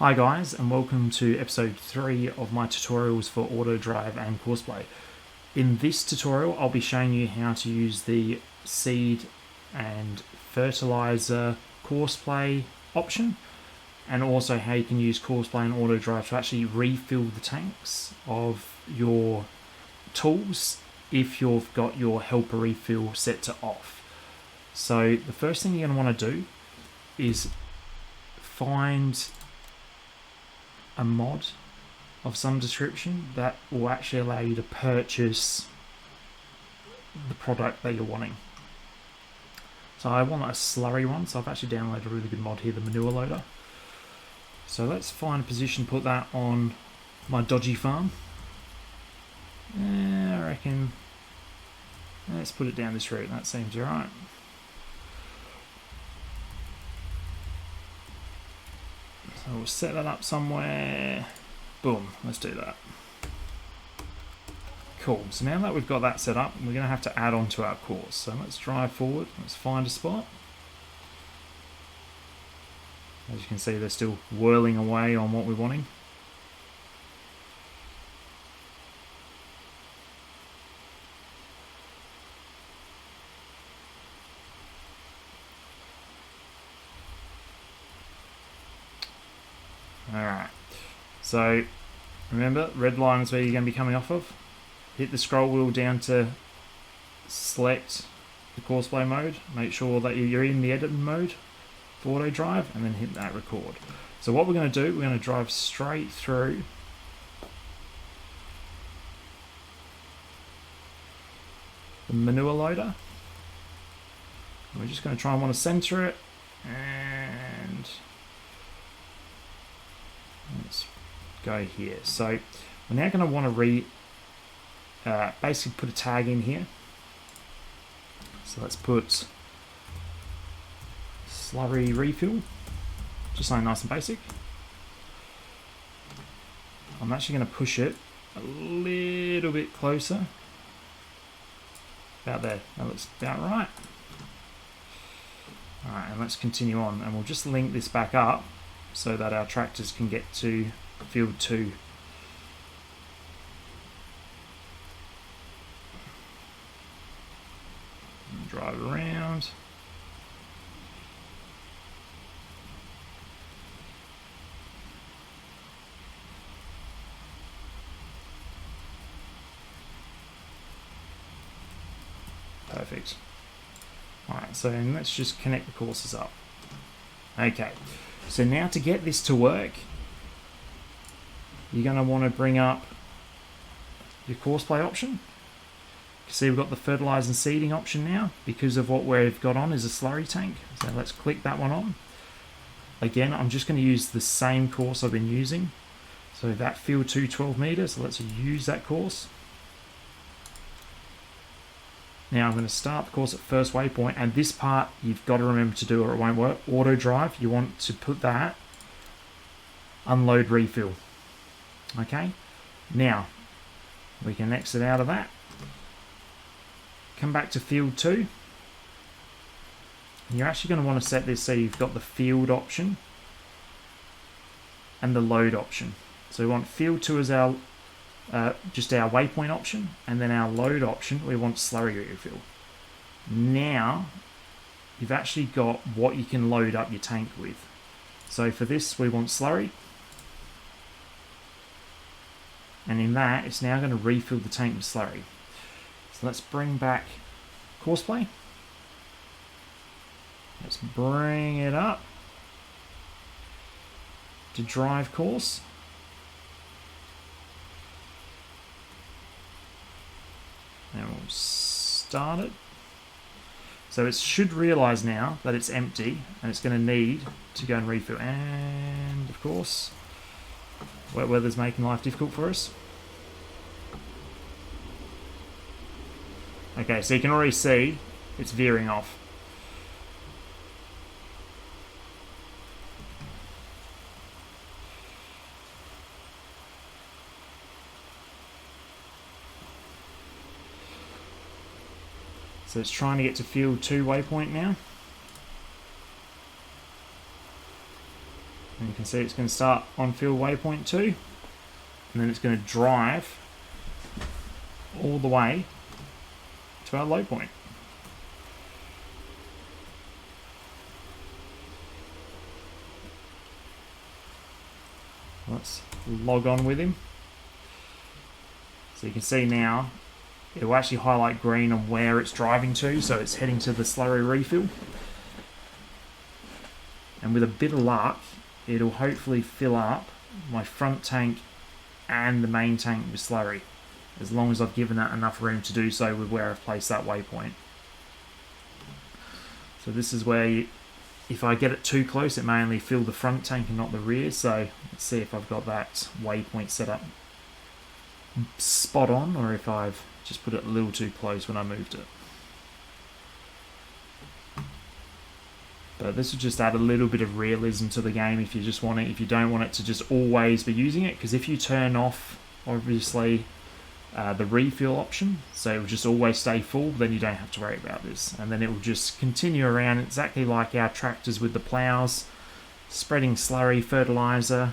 Hi guys, and welcome to episode 3 of my tutorials for Autodrive and Courseplay. In this tutorial I'll be showing you how to use the seed and fertilizer Courseplay option, and also how you can use Courseplay and Autodrive to actually refill the tanks of your tools if you've got your helper refill set to off. So the first thing you're going to want to do is find a mod of some description that will actually allow you to purchase the product that you're wanting. So I want a slurry one, so I've actually downloaded a really good mod here, the Manure Loader. So let's find a position, put that on my dodgy farm. I reckon let's put it down this route, that seems alright. So we'll set that up somewhere. Boom, let's do that. Cool, so now that we've got that set up, we're going to have to add on to our course. So let's drive forward, let's find a spot. As you can see, they're still whirling away on what we're wanting. Alright, so remember, red line is where you're going to be coming off of. Hit the scroll wheel down to select the Courseplay mode. Make sure that you're in the edit mode for Autodrive, and then hit that record. So what we're going to do, we're going to drive straight through the Manure Loader. We're just going to try and want to center it, and let's go here. So we're now going to want to basically put a tag in here. So let's put Slurry Refill, just something nice and basic. I'm actually going to push it a little bit closer. About there, that looks about right. Alright, and let's continue on, and we'll just link this back up so that our tractors can get to field 2. And drive around. Perfect. Alright, so let's just connect the courses up. Okay. So now to get this to work, you're going to want to bring up your Courseplay option. You can see we've got the fertilizer and seeding option now because of what we've got on is a slurry tank. So let's click that one on. Again, I'm just going to use the same course I've been using. So that field 2, 12 meters, so let's use that course. Now I'm going to start the course at first waypoint, and this part you've got to remember to do or it won't work. Autodrive, you want to put that unload refill. Okay, now we can exit out of that. Come back to field 2. And you're actually going to want to set this so you've got the field option and the load option. So we want field 2 as our just our waypoint option, and then our load option we want slurry refill. Now you've actually got what you can load up your tank with. So for this we want slurry, and in that it's now going to refill the tank with slurry. So let's bring back Courseplay. Let's bring it up to drive course. And we'll start it. So it should realise now that it's empty and it's going to need to go and refill. And of course, wet weather's making life difficult for us. Okay, so you can already see it's veering off. So it's trying to get to field 2 waypoint now. And you can see it's going to start on field waypoint 2, and then it's going to drive all the way to our low point. Let's log on with him. So you can see now it will actually highlight green on where it's driving to, so it's heading to the Slurry Refill. And with a bit of luck, it'll hopefully fill up my front tank and the main tank with slurry, as long as I've given that enough room to do so with where I've placed that waypoint. So this is where, if I get it too close, it may only fill the front tank and not the rear. So let's see if I've got that waypoint set up spot on, or if I've just put it a little too close when I moved it. But this will just add a little bit of realism to the game if you just want it, if you don't want it to just always be using it, because if you turn off, obviously, the refill option, so it will just always stay full, then you don't have to worry about this. And then it will just continue around exactly like our tractors with the plows, spreading slurry, fertiliser,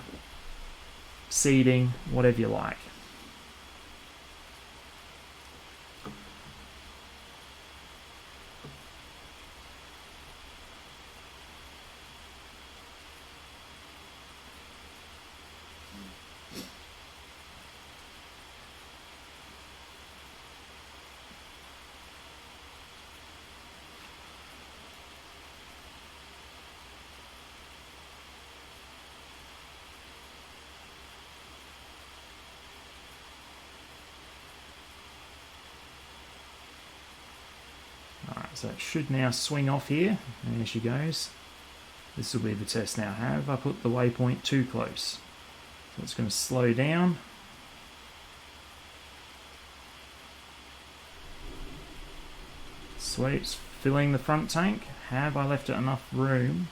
seeding, whatever you like. Alright, so it should now swing off here, and there she goes. This will be the test now. Have I put the waypoint too close? So it's going to slow down. Sweet, it's filling the front tank. Have I left it enough room?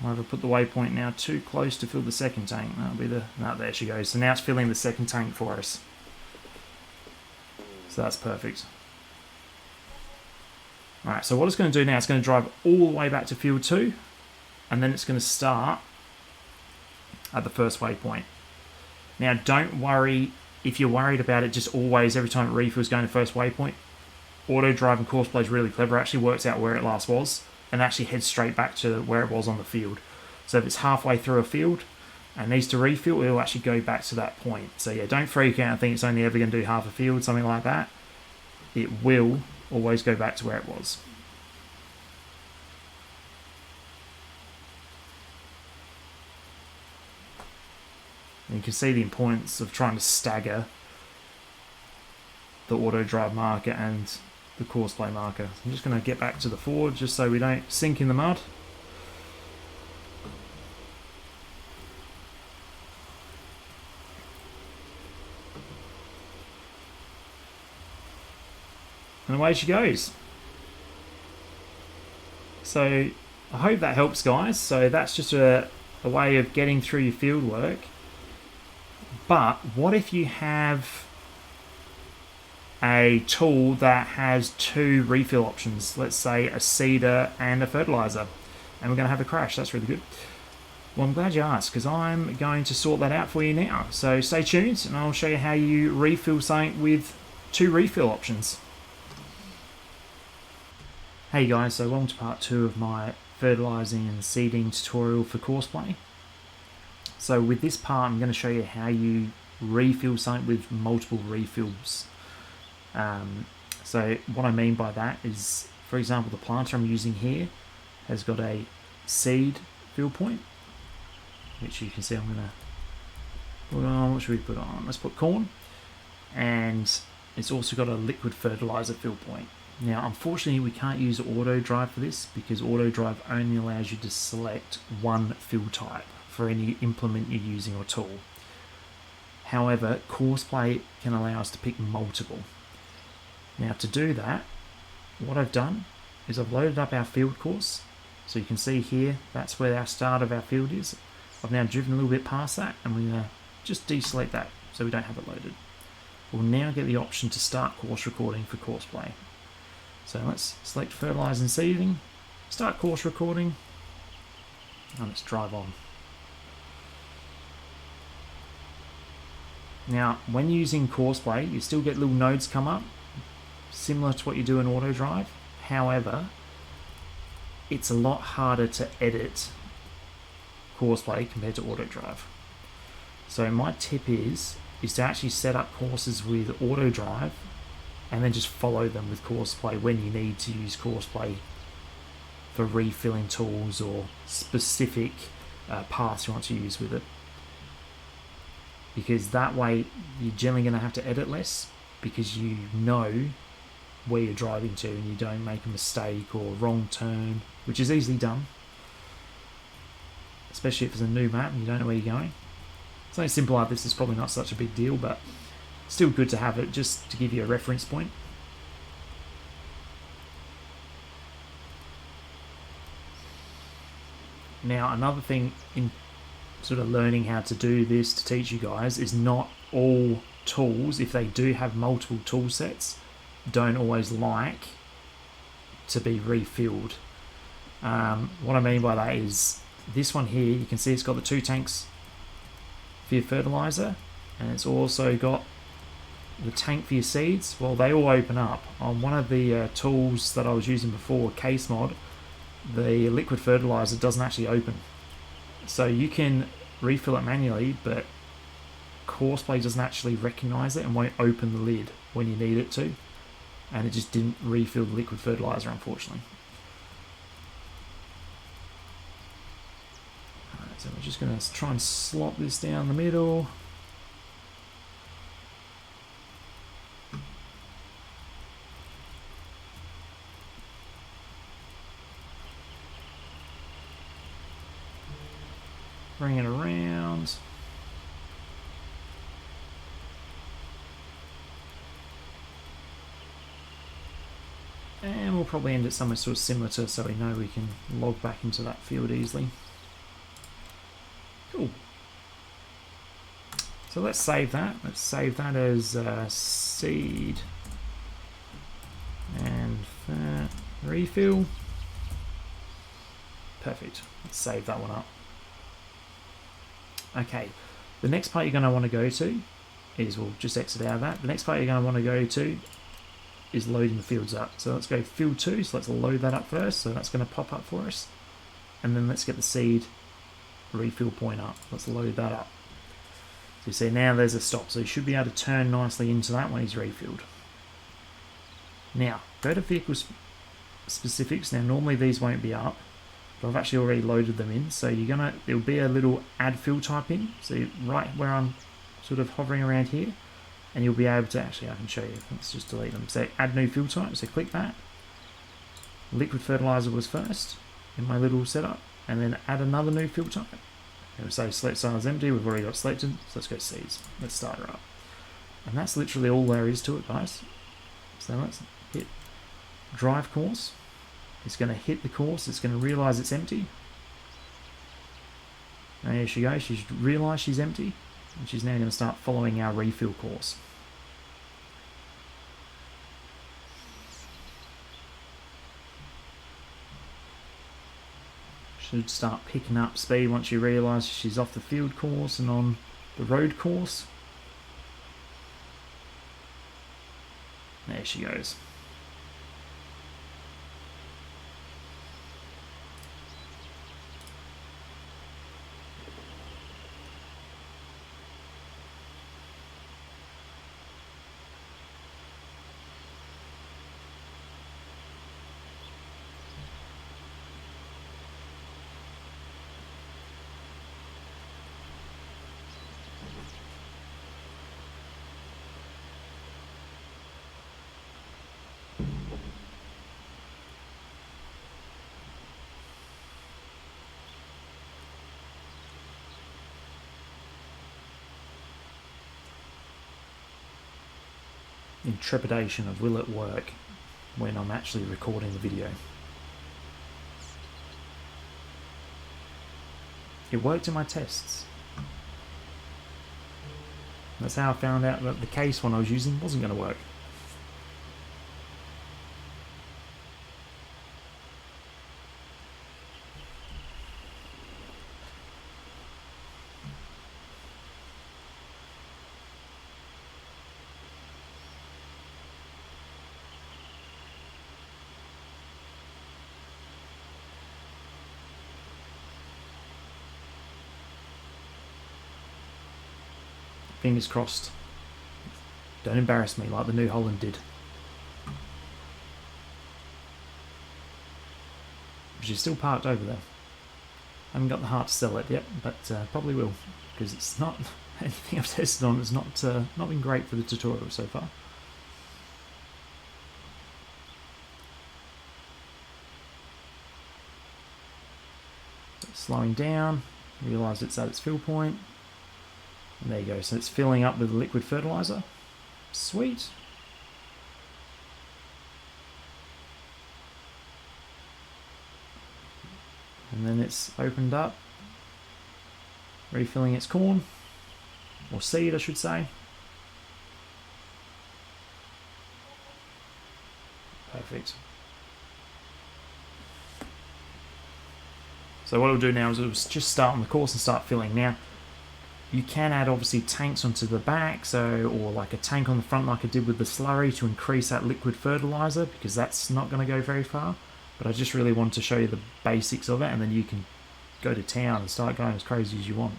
Or have I put the waypoint now too close to fill the second tank? That'll be the... No, there she goes. So now it's filling the second tank for us. So that's perfect. Alright, so what it's going to do now, it's going to drive all the way back to field 2, and then it's going to start at the first waypoint. Now, don't worry if you're worried about it just always, every time it refills, going to first waypoint. Autodrive and Courseplay is really clever. It actually works out where it last was, and actually heads straight back to where it was on the field. So if it's halfway through a field and needs to refill, it'll actually go back to that point. So yeah, don't freak out and think it's only ever going to do half a field, something like that. It will always go back to where it was. And you can see the importance of trying to stagger the Autodrive marker and the Courseplay marker. So I'm just going to get back to the forward just so we don't sink in the mud. And away she goes. So I hope that helps, guys. So that's just a way of getting through your field work. But what if you have a tool that has 2 refill options? Let's say a seeder and a fertiliser. And we're going to have a crash. That's really good. Well, I'm glad you asked, because I'm going to sort that out for you now. So stay tuned and I'll show you how you refill something with 2 refill options. Hey guys, so welcome to part 2 of my fertilising and seeding tutorial for Courseplay. So with this part, I'm going to show you how you refill something with multiple refills. So what I mean by that is, for example, the planter I'm using here has got a seed fill point, which you can see I'm going to put on. What should we put on? Let's put corn. And it's also got a liquid fertiliser fill point. Now, unfortunately, we can't use Autodrive for this because Autodrive only allows you to select one fill type for any implement you're using or tool. However, Courseplay can allow us to pick multiple. Now, to do that, what I've done is I've loaded up our field course. So you can see here, that's where our start of our field is. I've now driven a little bit past that, and we're going to just deselect that so we don't have it loaded. We'll now get the option to start course recording for Courseplay. So let's select Fertiliser and Seeding, start course recording, and let's drive on. Now, when using Courseplay, you still get little nodes come up, similar to what you do in Autodrive. However, it's a lot harder to edit Courseplay compared to Autodrive. So my tip is to actually set up courses with Autodrive and then just follow them with Courseplay when you need to use Courseplay for refilling tools or specific paths you want to use with it. Because that way you're generally going to have to edit less because you know where you're driving to and you don't make a mistake or wrong turn, which is easily done. Especially if it's a new map and you don't know where you're going. Something simple like this is probably not such a big deal, but still good to have it just to give you a reference point. Now, another thing in sort of learning how to do this to teach you guys is not all tools, if they do have multiple tool sets, don't always like to be refilled. What I mean by that is this one here, you can see it's got the 2 tanks for your fertilizer, and it's also got the tank for your seeds. Well, they all open up. On one of the tools that I was using before, Case Mod, the liquid fertilizer doesn't actually open. So you can refill it manually, but Courseplay doesn't actually recognize it and won't open the lid when you need it to. And it just didn't refill the liquid fertilizer, unfortunately. Alright, so we're just going to try and slop this down the middle. Bring it around. And we'll probably end it somewhere sort of similar to so we know we can log back into that field easily. Cool. So let's save that. Let's save that as seed and refill. Perfect. Let's save that one up. Okay, the next part you're going to want to go to is, we'll just exit out of that. The next part you're going to want to go to is loading the fields up. So let's go field 2, so let's load that up first. So that's going to pop up for us. And then let's get the seed refill point up. Let's load that up. So you see now there's a stop. So you should be able to turn nicely into that when he's refilled. Now, go to vehicle specifics. Now normally these won't be up, but I've actually already loaded them in. So there'll be a little add fill type in. So right where I'm sort of hovering around here, and you'll be able to, actually I can show you, let's just delete them. So add new fill type, so click that. Liquid fertilizer was first in my little setup, and then add another new fill type. It will say select cell is empty, we've already got selected, so let's go seeds. Let's start her up. And that's literally all there is to it, guys. So let's hit drive course. It's going to hit the course, it's going to realise it's empty. And here she goes, she's realised she's empty, and she's now going to start following our refill course. Should start picking up speed once you realise she's off the field course and on the road course. There she goes. In trepidation of will it work when I'm actually recording the video. It worked in my tests. That's how I found out that the case one I was using wasn't going to work. Fingers crossed. Don't embarrass me like the New Holland did. She's still parked over there. I haven't got the heart to sell it yet, but probably will, because it's not anything I've tested on. It's not been great for the tutorial so far. So slowing down, realise it's at its fill point, and there you go. So it's filling up with liquid fertiliser. Sweet. And then it's opened up, refilling its corn, or seed I should say. Perfect. So what it'll do now is it'll just start on the course and start filling. Now, you can add obviously tanks onto the back, or like a tank on the front like I did with the slurry to increase that liquid fertiliser, because that's not going to go very far. But I just really wanted to show you the basics of it, and then you can go to town and start going as crazy as you want.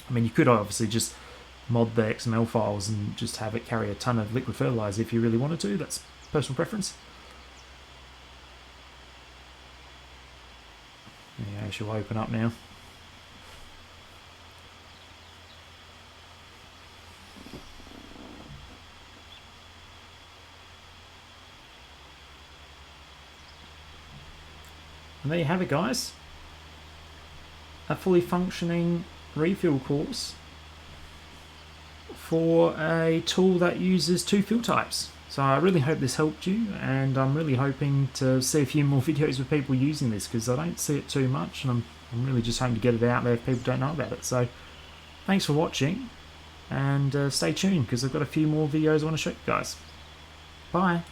I mean, you could obviously just mod the XML files and just have it carry a ton of liquid fertiliser if you really wanted to. That's personal preference. Yeah, she'll open up now. And there you have it, guys. A fully functioning refill course for a tool that uses 2 fill types. So I really hope this helped you, and I'm really hoping to see a few more videos with people using this, because I don't see it too much, and I'm really just hoping to get it out there if people don't know about it. So thanks for watching, and stay tuned, because I've got a few more videos I want to show you guys. Bye.